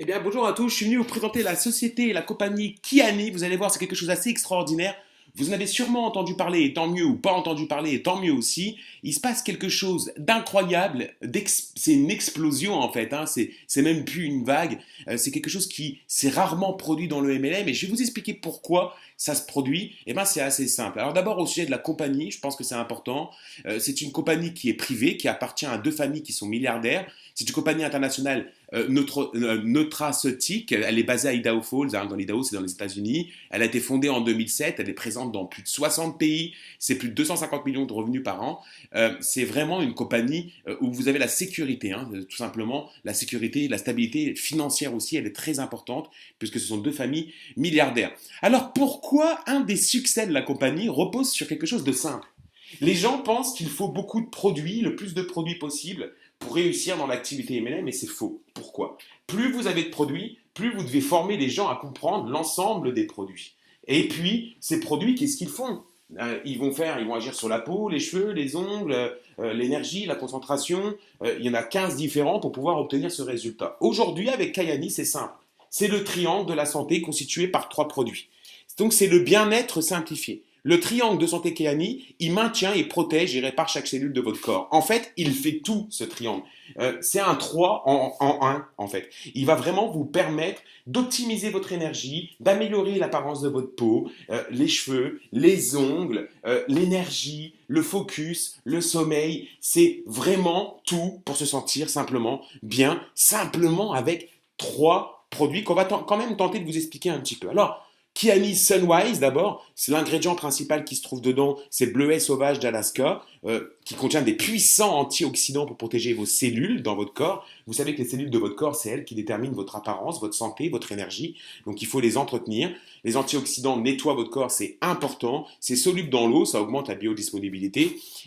Eh bien, bonjour à tous, je suis venu vous présenter la société et la compagnie Kiani. Vous allez voir, c'est quelque chose d'assez extraordinaire. Vous en avez sûrement entendu parler, et tant mieux, ou pas entendu parler, et tant mieux aussi. Il se passe quelque chose d'incroyable, c'est une explosion en fait, hein. C'est même plus une vague, c'est quelque chose qui s'est rarement produit dans le MLM, et je vais vous expliquer pourquoi ça se produit. Eh bien, c'est assez simple. Alors d'abord, au sujet de la compagnie, je pense que c'est important. C'est une compagnie qui est privée, qui appartient à deux familles qui sont milliardaires. C'est une compagnie internationale nutraceutique. Elle est basée à Idaho Falls, hein, dans l'Idaho, c'est dans les États-Unis. Elle a été fondée en 2007. Elle est présente dans plus de 60 pays. C'est plus de 250 millions de revenus par an. C'est vraiment une compagnie où vous avez la sécurité, hein, tout simplement. La sécurité, la stabilité financière aussi, elle est très importante puisque ce sont deux familles milliardaires. Alors pourquoi un des succès de la compagnie repose sur quelque chose de simple? Les gens pensent qu'il faut beaucoup de produits, le plus de produits possible, pour réussir dans l'activité MLM, mais c'est faux. Pourquoi? Plus vous avez de produits, plus vous devez former les gens à comprendre l'ensemble des produits. Et puis, ces produits, qu'est-ce qu'ils font? Ils vont agir sur la peau, les cheveux, les ongles, l'énergie, la concentration. Il y en a 15 différents pour pouvoir obtenir ce résultat. Aujourd'hui, avec Kayani, c'est simple. C'est le triangle de la santé constitué par 3 produits. Donc, c'est le bien-être simplifié. Le triangle de santé Kéani, il maintient et protège et répare chaque cellule de votre corps. En fait, il fait tout, ce triangle. C'est un 3 en 1, en fait. Il va vraiment vous permettre d'optimiser votre énergie, d'améliorer l'apparence de votre peau, les cheveux, les ongles, l'énergie, le focus, le sommeil. C'est vraiment tout pour se sentir simplement bien, simplement avec 3 produits qu'on va quand même tenter de vous expliquer un petit peu. Alors, Kiani Sunwise, d'abord, c'est l'ingrédient principal qui se trouve dedans, c'est le bleuet sauvage d'Alaska, qui contient des puissants antioxydants pour protéger vos cellules dans votre corps. Vous savez que les cellules de votre corps, c'est elles qui déterminent votre apparence, votre santé, votre énergie, donc il faut les entretenir. Les antioxydants nettoient votre corps, c'est important, c'est soluble dans l'eau, ça augmente la biodisponibilité,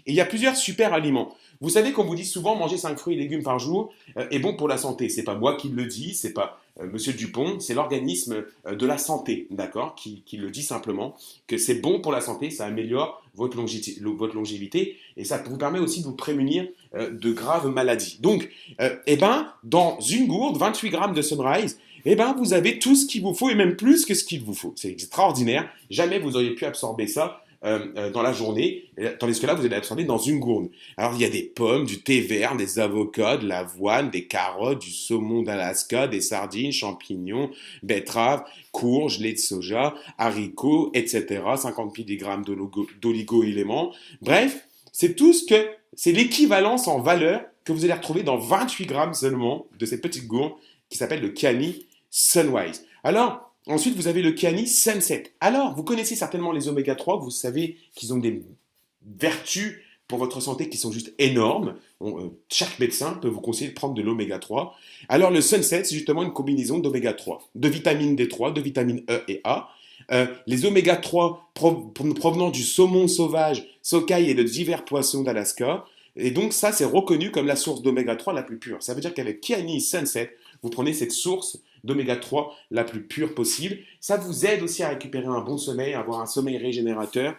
et il y a plusieurs super aliments. Vous savez qu'on vous dit souvent manger 5 fruits et légumes par jour est bon pour la santé. C'est pas moi qui le dis, c'est pas Monsieur Dupont, c'est l'organisme de la santé, d'accord, qui le dit simplement, que c'est bon pour la santé, ça améliore votre longévité et ça vous permet aussi de vous prémunir de graves maladies. Donc, dans une gourde, 28 grammes de Sunrise, vous avez tout ce qu'il vous faut et même plus que ce qu'il vous faut. C'est extraordinaire. Jamais vous auriez pu absorber ça dans la journée, tandis que là, vous allez absorber dans une gourde. Alors, il y a des pommes, du thé vert, des avocats, de l'avoine, des carottes, du saumon d'Alaska, des sardines, champignons, betteraves, courges, lait de soja, haricots, etc. 50 mg d'oligo-éléments. Bref, c'est l'équivalence en valeur que vous allez retrouver dans 28 grammes seulement de cette petite gourde qui s'appelle le Kiani Sunwise. Alors, ensuite, vous avez le Kiani Sunset. Alors, vous connaissez certainement les oméga 3, vous savez qu'ils ont des vertus pour votre santé qui sont juste énormes. Chaque médecin peut vous conseiller de prendre de l'oméga 3. Alors, le Sunset, c'est justement une combinaison d'oméga 3, de vitamine D3, de vitamine E et A. Les oméga 3 provenant du saumon sauvage, sockeye et de divers poissons d'Alaska. Et donc, ça, c'est reconnu comme la source d'oméga 3 la plus pure. Ça veut dire qu'avec Kiani Sunset, vous prenez cette source d'oméga 3 la plus pure possible. Ça vous aide aussi à récupérer un bon sommeil, à avoir un sommeil régénérateur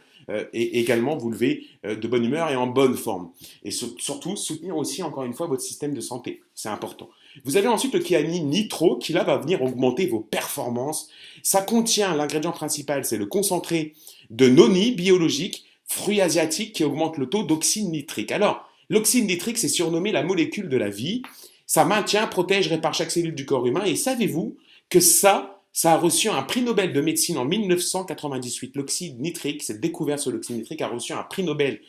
et également vous lever de bonne humeur et en bonne forme. Et surtout, soutenir aussi, encore une fois, votre système de santé. C'est important. Vous avez ensuite le Kiani Nitro qui là va venir augmenter vos performances. Ça contient, l'ingrédient principal, c'est le concentré de noni biologique, fruit asiatique qui augmente le taux d'oxyde nitrique. Alors, l'oxyde nitrique, c'est surnommé la molécule de la vie. Ça maintient, protège, répare chaque cellule du corps humain. Et savez-vous que ça a reçu un prix Nobel de médecine en 1998. L'oxyde nitrique, cette découverte sur l'oxyde nitrique a reçu un prix Nobel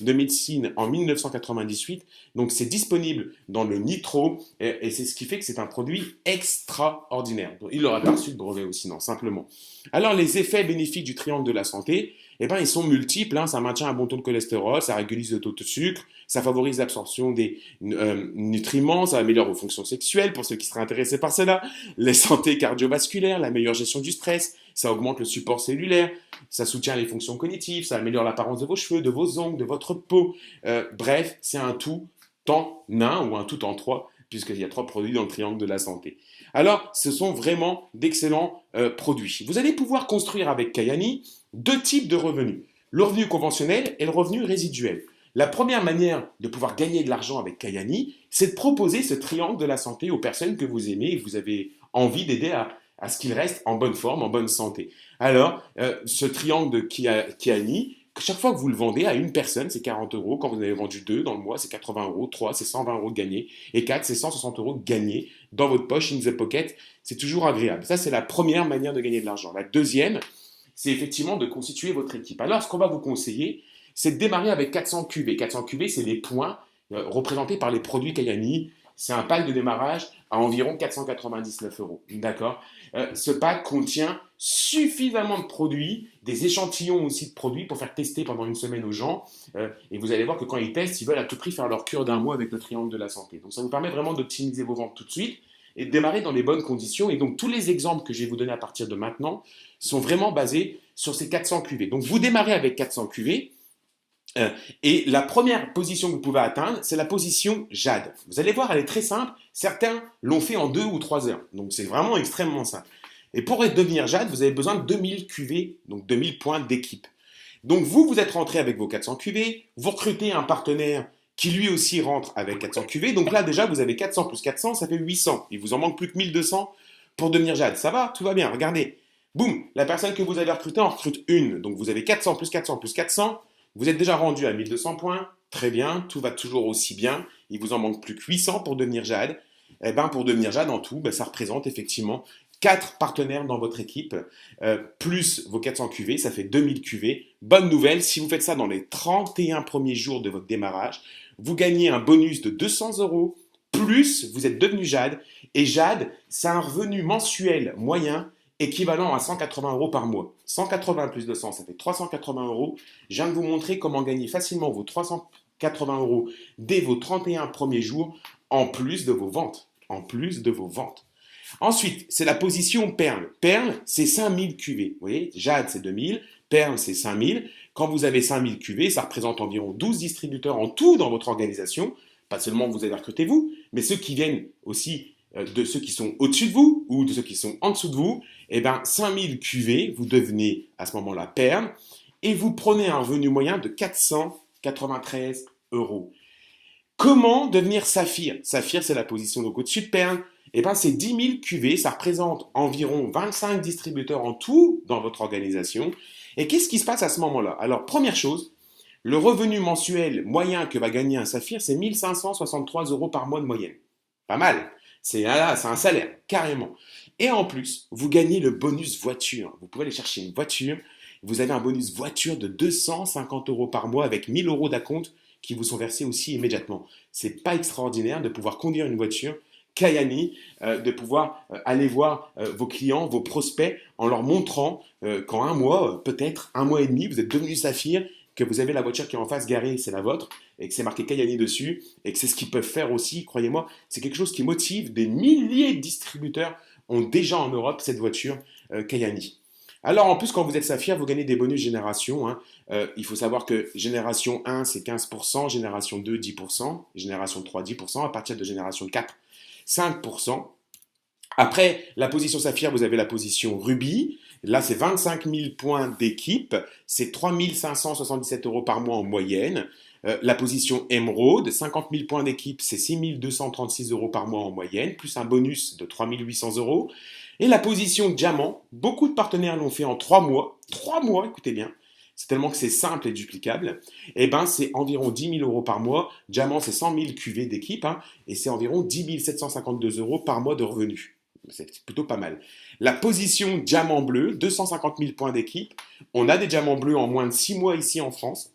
de médecine en 1998. Donc c'est disponible dans le Nitro et c'est ce qui fait que c'est un produit extraordinaire. Donc, il n'aura pas reçu de brevet aussi, non, simplement. Alors les effets bénéfiques du triangle de la santé, ils sont multiples. Ça maintient un bon taux de cholestérol, ça régulise le taux de sucre, ça favorise l'absorption des nutriments, ça améliore vos fonctions sexuelles, pour ceux qui seraient intéressés par cela, les santé cardiovasculaires, la meilleure gestion du stress, ça augmente le support cellulaire, ça soutient les fonctions cognitives, ça améliore l'apparence de vos cheveux, de vos ongles, de votre peau. Bref, c'est un tout en un ou un tout en 3, puisqu'il y a 3 produits dans le triangle de la santé. Alors, ce sont vraiment d'excellents produits. Vous allez pouvoir construire avec Kayani 2 types de revenus. Le revenu conventionnel et le revenu résiduel. La première manière de pouvoir gagner de l'argent avec Kayani, c'est de proposer ce triangle de la santé aux personnes que vous aimez et que vous avez envie d'aider à ce qu'ils restent en bonne forme, en bonne santé. Alors, ce triangle de Kayani, chaque fois que vous le vendez à une personne, c'est 40 euros. Quand vous en avez vendu deux dans le mois, c'est 80 euros. Trois, c'est 120 euros de gagné. Et quatre, c'est 160 euros de gagné dans votre poche, in the pocket. C'est toujours agréable. Ça, c'est la première manière de gagner de l'argent. La deuxième, c'est effectivement de constituer votre équipe. Alors, ce qu'on va vous conseiller, c'est de démarrer avec 400 QV. 400 QV, c'est les points représentés par les produits Kayani. C'est un pack de démarrage à environ 499 euros. D'accord. Ce pack contient suffisamment de produits, des échantillons aussi de produits pour faire tester pendant une semaine aux gens. Et vous allez voir que quand ils testent, ils veulent à tout prix faire leur cure d'un mois avec le triangle de la santé. Donc ça vous permet vraiment d'optimiser vos ventes tout de suite et de démarrer dans les bonnes conditions. Et donc tous les exemples que je vais vous donner à partir de maintenant sont vraiment basés sur ces 400 QV. Donc vous démarrez avec 400 QV. Et la première position que vous pouvez atteindre, c'est la position Jade. Vous allez voir, elle est très simple. Certains l'ont fait en 2 ou 3 heures. Donc c'est vraiment extrêmement simple. Et pour devenir Jade, vous avez besoin de 2000 QV, donc 2000 points d'équipe. Donc vous êtes rentré avec vos 400 QV, vous recrutez un partenaire qui lui aussi rentre avec 400 QV. Donc là déjà, vous avez 400 plus 400, ça fait 800. Il vous en manque plus que 1200 pour devenir Jade. Ça va, tout va bien, regardez. Boum, la personne que vous avez recrutée en recrute une. Donc vous avez 400 plus 400 plus 400. Vous êtes déjà rendu à 1200 points, très bien, tout va toujours aussi bien, il vous en manque plus que 800 pour devenir Jade. Eh ben, pour devenir Jade en tout, ça représente effectivement 4 partenaires dans votre équipe, plus vos 400 QV, ça fait 2000 QV. Bonne nouvelle, si vous faites ça dans les 31 premiers jours de votre démarrage, vous gagnez un bonus de 200 euros, plus vous êtes devenu Jade, et Jade, c'est un revenu mensuel moyen équivalent à 180 euros par mois. 180 plus 200, ça fait 380 euros. Je viens de vous montrer comment gagner facilement vos 380 euros dès vos 31 premiers jours, en plus de vos ventes. En plus de vos ventes. Ensuite, c'est la position Perle. Perle, c'est 5000 QV. Vous voyez, Jade, c'est 2000. Perle, c'est 5000. Quand vous avez 5000 QV, ça représente environ 12 distributeurs en tout dans votre organisation. Pas seulement vous avez recruté vous, mais ceux qui viennent aussi de ceux qui sont au-dessus de vous ou de ceux qui sont en dessous de vous, eh bien 5000 QV, vous devenez à ce moment-là Perle et vous prenez un revenu moyen de 493 euros. Comment devenir Saphir? Saphir, c'est la position donc au-dessus de Perle. Eh bien, c'est 10 000 QV, ça représente environ 25 distributeurs en tout dans votre organisation. Et qu'est-ce qui se passe à ce moment-là? Alors, première chose, le revenu mensuel moyen que va gagner un Saphir, c'est 1563 euros par mois de moyenne. Pas mal. C'est un salaire, carrément. Et en plus, vous gagnez le bonus voiture. Vous pouvez aller chercher une voiture. Vous avez un bonus voiture de 250 euros par mois avec 1000 euros d'acompte qui vous sont versés aussi immédiatement. C'est pas extraordinaire de pouvoir conduire une voiture Kayani, de pouvoir aller voir vos clients, vos prospects, en leur montrant qu'en un mois, peut-être un mois et demi, vous êtes devenu Saphir, que vous avez la voiture qui est en face garée, c'est la vôtre, et que c'est marqué Kayani dessus, et que c'est ce qu'ils peuvent faire aussi, croyez-moi, c'est quelque chose qui motive. Des milliers de distributeurs ont déjà en Europe cette voiture Kayani. Alors en plus, quand vous êtes Saphir, vous gagnez des bonus génération. Hein. Il faut savoir que génération 1, c'est 15%, génération 2, 10%, génération 3, 10%, à partir de génération 4, 5%. Après la position Saphir, vous avez la position Ruby. Là, c'est 25 000 points d'équipe. C'est 3 577 euros par mois en moyenne. La position Emerald, 50 000 points d'équipe, c'est 6 236 euros par mois en moyenne, plus un bonus de 3 800 euros. Et la position Diamant, beaucoup de partenaires l'ont fait en 3 mois. 3 mois, écoutez bien. C'est tellement que c'est simple et duplicable. Eh ben, c'est environ 10 000 euros par mois. Diamant, c'est 100 000 QV d'équipe. Hein, et c'est environ 10 752 euros par mois de revenus. C'est plutôt pas mal. La position diamant bleu, 250 000 points d'équipe. On a des diamants bleus en moins de 6 mois ici en France.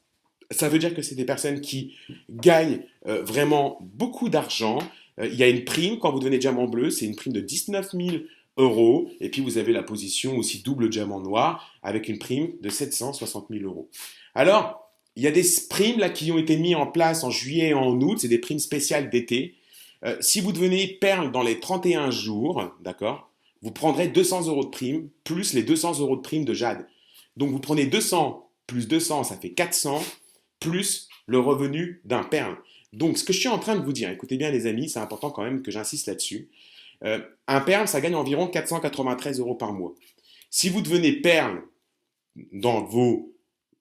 Ça veut dire que c'est des personnes qui gagnent vraiment beaucoup d'argent. Il y a une prime quand vous devenez diamant bleu, c'est une prime de 19 000 euros. Et puis vous avez la position aussi double diamant noir avec une prime de 760 000 euros. Alors, il y a des primes là qui ont été mises en place en juillet et en août. C'est des primes spéciales d'été. Si vous devenez perle dans les 31 jours, d'accord, vous prendrez 200 euros de prime, plus les 200 euros de prime de Jade. Donc vous prenez 200 plus 200, ça fait 400, plus le revenu d'un perle. Donc ce que je suis en train de vous dire, écoutez bien les amis, c'est important quand même que j'insiste là-dessus. Un perle, ça gagne environ 493 euros par mois. Si vous devenez perle dans vos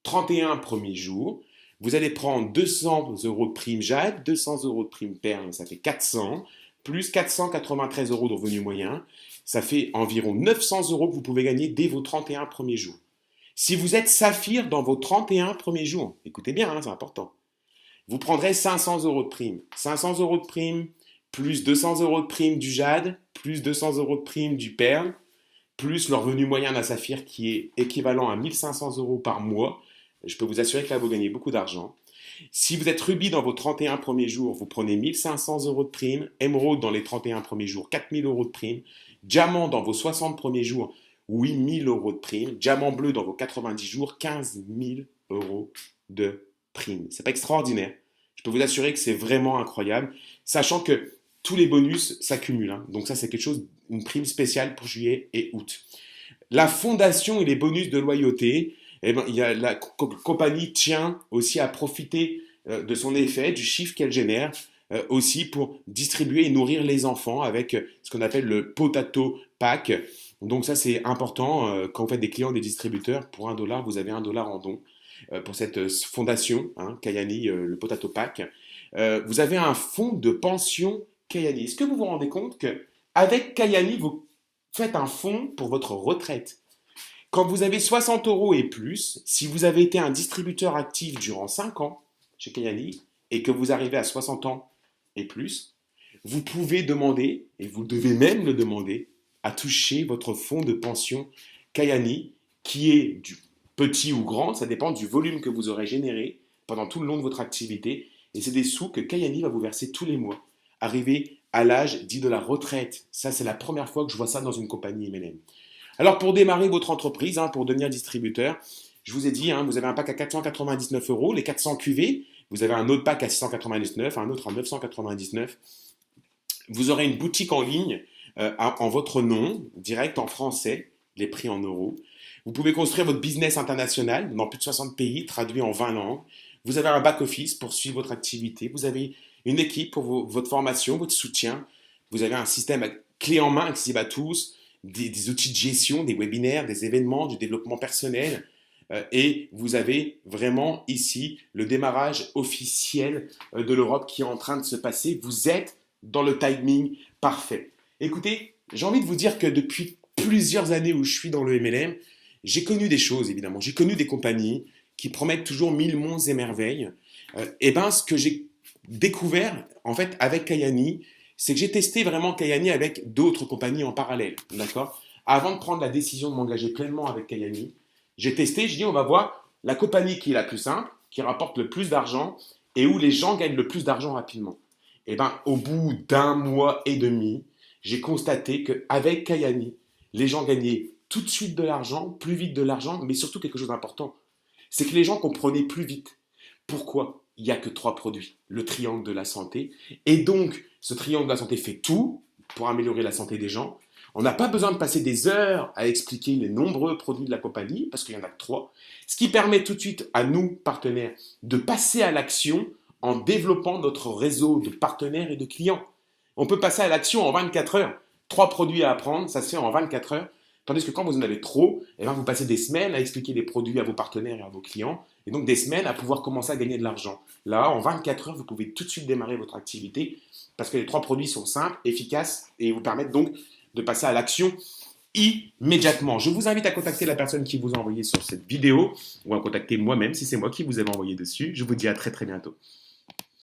31 premiers jours, Vous allez prendre 200 euros de prime Jade, 200 euros de prime Perle, ça fait 400, plus 493 euros de revenu moyen, ça fait environ 900 euros que vous pouvez gagner dès vos 31 premiers jours. Si vous êtes Saphir dans vos 31 premiers jours, écoutez bien, hein, c'est important, vous prendrez 500 euros de prime. 500 euros de prime, plus 200 euros de prime du Jade, plus 200 euros de prime du Perle, plus le revenu moyen d'un Saphir qui est équivalent à 1500 euros par mois. Je peux vous assurer que là, vous gagnez beaucoup d'argent. Si vous êtes Ruby dans vos 31 premiers jours, vous prenez 1500 euros de prime. Émeraude dans les 31 premiers jours, 4000 euros de prime. Diamant dans vos 60 premiers jours, 8000 euros de prime. Diamant bleu dans vos 90 jours, 15 000 euros de prime. C'est pas extraordinaire. Je peux vous assurer que c'est vraiment incroyable, sachant que tous les bonus s'accumulent. Hein. Donc ça, c'est quelque chose, une prime spéciale pour juillet et août. La fondation et les bonus de loyauté, eh ben, la compagnie tient aussi à profiter de son effet, du chiffre qu'elle génère, aussi pour distribuer et nourrir les enfants avec ce qu'on appelle le Potato Pack. Donc ça, c'est important. Quand vous faites des clients, des distributeurs, pour $1, vous avez $1 en don pour cette fondation, hein, Kayani, le Potato Pack. Vous avez un fonds de pension Kayani. Est-ce que vous vous rendez compte qu'avec Kayani, vous faites un fonds pour votre retraite? Quand vous avez 60 euros et plus, si vous avez été un distributeur actif durant 5 ans chez Kayani et que vous arrivez à 60 ans et plus, vous pouvez demander, et vous devez même le demander, à toucher votre fonds de pension Kayani, qui est du petit ou grand, ça dépend du volume que vous aurez généré pendant tout le long de votre activité. Et c'est des sous que Kayani va vous verser tous les mois. Arrivé à l'âge dit de la retraite. Ça, c'est la première fois que je vois ça dans une compagnie MLM. Alors, pour démarrer votre entreprise, hein, pour devenir distributeur, je vous ai dit, hein, vous avez un pack à 499 euros, les 400 QV. Vous avez un autre pack à 699, un autre à 999. Vous aurez une boutique en ligne en votre nom, direct en français, les prix en euros. Vous pouvez construire votre business international dans plus de 60 pays, traduit en 20 langues. Vous avez un back-office pour suivre votre activité. Vous avez une équipe pour votre formation, votre soutien. Vous avez un système clé en main accessible à tous, des outils de gestion, des webinaires, des événements, du développement personnel. Et vous avez vraiment ici le démarrage officiel de l'Europe qui est en train de se passer. Vous êtes dans le timing parfait. Écoutez, j'ai envie de vous dire que depuis plusieurs années où je suis dans le MLM, j'ai connu des choses, évidemment. J'ai connu des compagnies qui promettent toujours mille monts et merveilles. Et ben, ce que j'ai découvert, en fait, avec Kayani, c'est que j'ai testé vraiment Kayani avec d'autres compagnies en parallèle, d'accord? Avant de prendre la décision de m'engager pleinement avec Kayani, j'ai testé, j'ai dit, on va voir la compagnie qui est la plus simple, qui rapporte le plus d'argent et où les gens gagnent le plus d'argent rapidement. Et ben, au bout d'un mois et demi, j'ai constaté qu'avec Kayani, les gens gagnaient tout de suite de l'argent, plus vite de l'argent, mais surtout quelque chose d'important. C'est que les gens comprenaient plus vite. Pourquoi il n'y a que 3 produits? Le triangle de la santé. Et donc, ce triangle de la santé fait tout pour améliorer la santé des gens. On n'a pas besoin de passer des heures à expliquer les nombreux produits de la compagnie, parce qu'il n'y en a que 3. Ce qui permet tout de suite à nous, partenaires, de passer à l'action en développant notre réseau de partenaires et de clients. On peut passer à l'action en 24 heures. 3 produits à apprendre, ça se fait en 24 heures. Tandis que quand vous en avez trop, eh bien vous passez des semaines à expliquer les produits à vos partenaires et à vos clients, et donc des semaines à pouvoir commencer à gagner de l'argent. Là, en 24 heures, vous pouvez tout de suite démarrer votre activité, parce que les 3 produits sont simples, efficaces, et vous permettent donc de passer à l'action immédiatement. Je vous invite à contacter la personne qui vous a envoyé sur cette vidéo, ou à contacter moi-même si c'est moi qui vous avais envoyé dessus. Je vous dis à très très bientôt.